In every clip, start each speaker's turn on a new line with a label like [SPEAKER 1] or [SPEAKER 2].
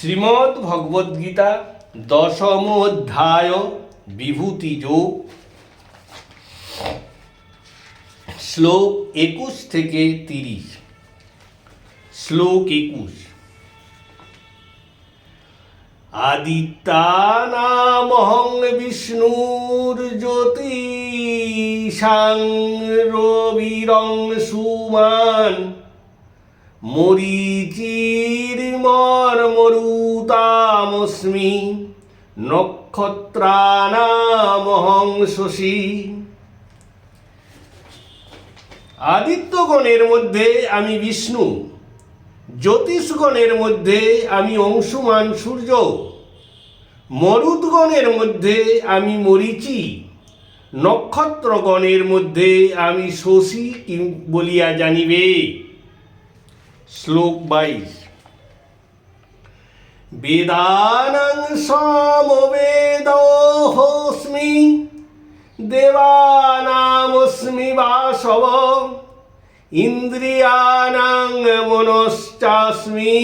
[SPEAKER 1] শ্রীমদ্ ভগবদ্গীতা দশম অধ্যায় বিভূতিযোগ শ্লোক 21 থেকে 30। শ্লোক 21। আদিত্যানামহং বিষ্ণুর জ্যোতিষাং রবিরংশুমাन् মরীচির্মরুতামস্মি নক্ষত্রানামহং শশী। আদিত্যগণের মধ্যে আমি বিষ্ণু, জ্যোতিষগণের মধ্যে আমি অংশুমান সূর্য, মরুদ্গণের মধ্যে আমি মরীচি, নক্ষত্রগণের মধ্যে আমি শশী বলিয়া জানিবে। শ্লোক 22। বেদানাং সমবেদোऽস্মি দেবানামস্মি বাসব ইন্দ্রিয়াণাং মনশ্চাস্মি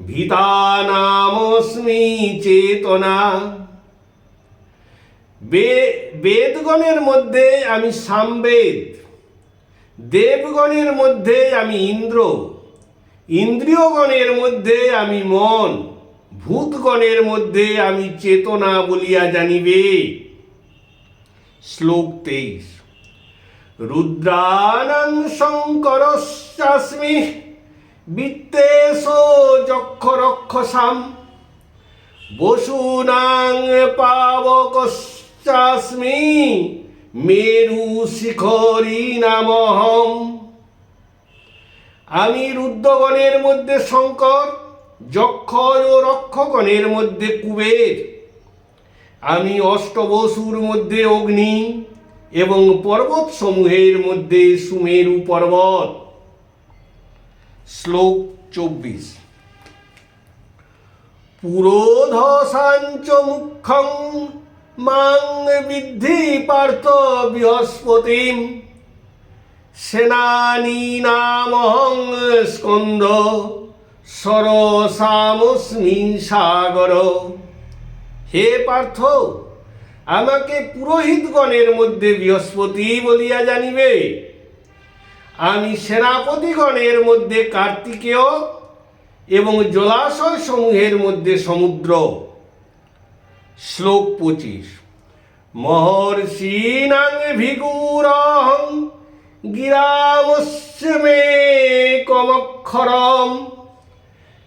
[SPEAKER 1] ভীতানামস্মি চেতনা। বেদগণের মধ্যে আমি সামবেদ, দেবগণের মধ্যে আমি ইন্দ্র, ইন্দ্রিয়গণের মধ্যে আমি মন, ভূতগণের মধ্যে আমি চেতনা বলিয়া জানিবে। শ্লোক 23। রুদ্রাণাং শঙ্করশ্চাস্মি বিত্তেষু যক্ষরক্ষসাম বসূনাং পাবকশ্চাস্মি মেরু শিখরী নামহম। আমি রুদ্রগণের মধ্যে শঙ্কর, যক্ষ ও রক্ষগণের মধ্যে কুবের, আমি অষ্টবসুর মধ্যে অগ্নি এবং পর্বত সমূহের মধ্যে সুমেরু পর্বত। শ্লোক 24। পুরোধসাঞ্চ মুখ্যং মাং বিদ্ধি পার্থ বৃহস্পতিম সেনানীনামহং স্কন্দ সরসামস্মি সাগর। হে পার্থ, আমাকে পুরোহিতগণের মধ্যে বৃহস্পতি বলিয়া জানিবে। আমি সেনাপতিগণের মধ্যে কার্তিকেয় এবং জলাশয় সমূহের মধ্যে সমুদ্র। শ্লোক 25। মহর্ষীণাং ভিগুরহং গিরামস্য মে কমক্ষরম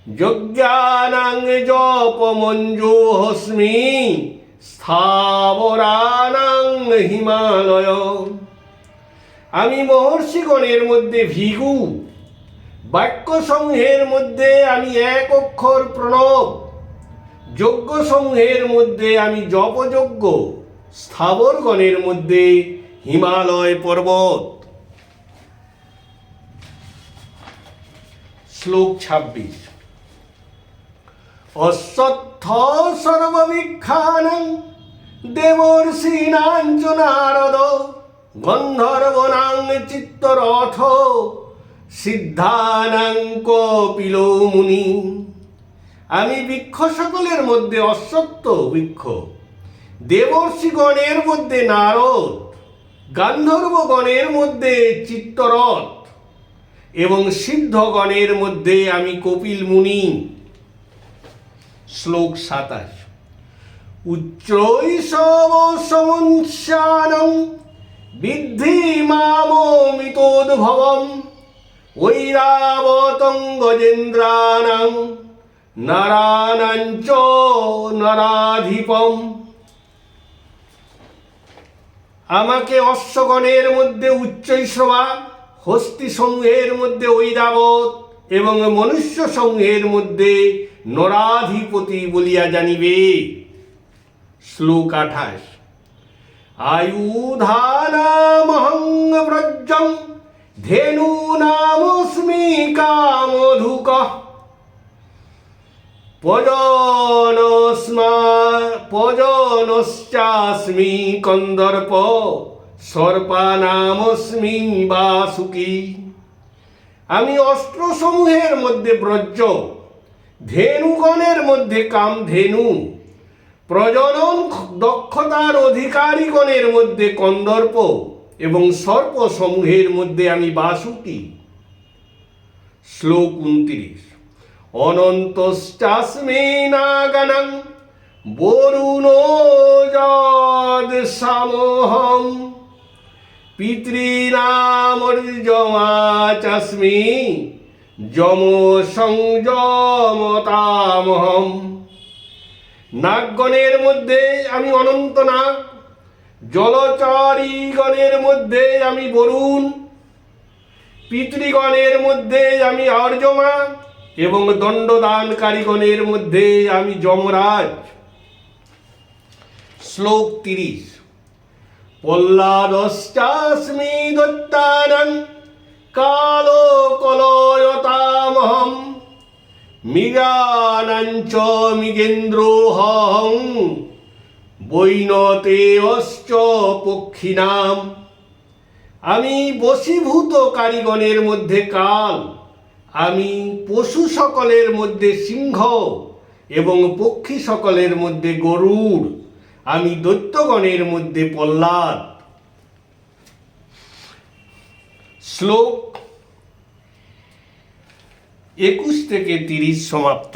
[SPEAKER 1] যজ্ঞানাং জপমঞ্জুহস্মি স্থাবরানাং হিমালয়। আমি মহর্ষিগণের মধ্যে ভিগু, বাক্যসমূহের মধ্যে আমি এক অক্ষর প্রণব, যজ্ঞসমূহের মধ্যে আমি জপযজ্ঞ, স্থাবরগণের মধ্যে হিমালয় পর্বত। শ্লোক 26। অশ্বত্থ সর্ববিখ্যানং দেবর্ষীণাং চ নারদ গন্ধর্বনাং চিত্তরথ সিদ্ধানাং কপিলো মুনি। আমি বৃক্ষ সকলের মধ্যে অশ্বত্থ বৃক্ষ, দেবর্ষিগণের মধ্যে নারদ, গান্ধর্বগণের মধ্যে চিত্তরথ এবং সিদ্ধগণের মধ্যে আমি কপিল মুনি। শ্লোক 27। উচ্চৈঃশব সমুচ্যানং বিদ্ধি মামমিতোদ্ভবম ঐরাবতং গজেন্দ্রাণাং নরাণাং চ নরাধিপম। আমাকে অশ্বগণের মধ্যে উচ্চৈঃশ্রবা, হস্তি সমূহের মধ্যে ঐরাবত এবং মনুষ্য সমূহের মধ্যে নরাধিপতি বলিয়া জানিবে। শ্লোক 28। আয়ুধানামহং ব্রজং ধেনূনামস্মি কামধুকঃ পজনশ্চাস্মি কন্দর্প সর্পানামস্মি বাসুকী। আমি অস্ত্রসমূহের মধ্যে ব্রজ্য, ধেনুগণের মধ্যে কামধেনু, প্রজনন দক্ষতার অধিকারীগণের মধ্যে কন্দর্প এবং সর্পসমূহের মধ্যে আমি বাসুকি। শ্লোক 29। অনন্তশ্চাস্মে নাগানাং বরুণো যদ সামোহম পিতॄনামর্যমা চাস্মি যম সংযমতামহম। নাগগণের মধ্যে আমি অনন্ত নাগ, জলচারীগণের মধ্যে আমি বরুণ, পিতৃগণের মধ্যে আমি অর্যমা এবং দণ্ডদানকারীগণের মধ্যে আমি যমরাজ। শ্লোক 30। প্রহ্লাদশ্চাস্মি দৈত্যানাং কালো কলয়তামহম মৃগানাঞ্চ মৃগেন্দ্রোহং বৈনতেয়শ্চ পক্ষিণাম। আমি বশীভূত কারিগণের মধ্যে কাল, আমি পশু সকলের মধ্যে সিংহ এবং পক্ষী সকলের মধ্যে গরুড়, আমি দৈত্যগণের মধ্যে প্রহ্লাদ। শ্লোক 21 থেকে 30 সমাপ্ত।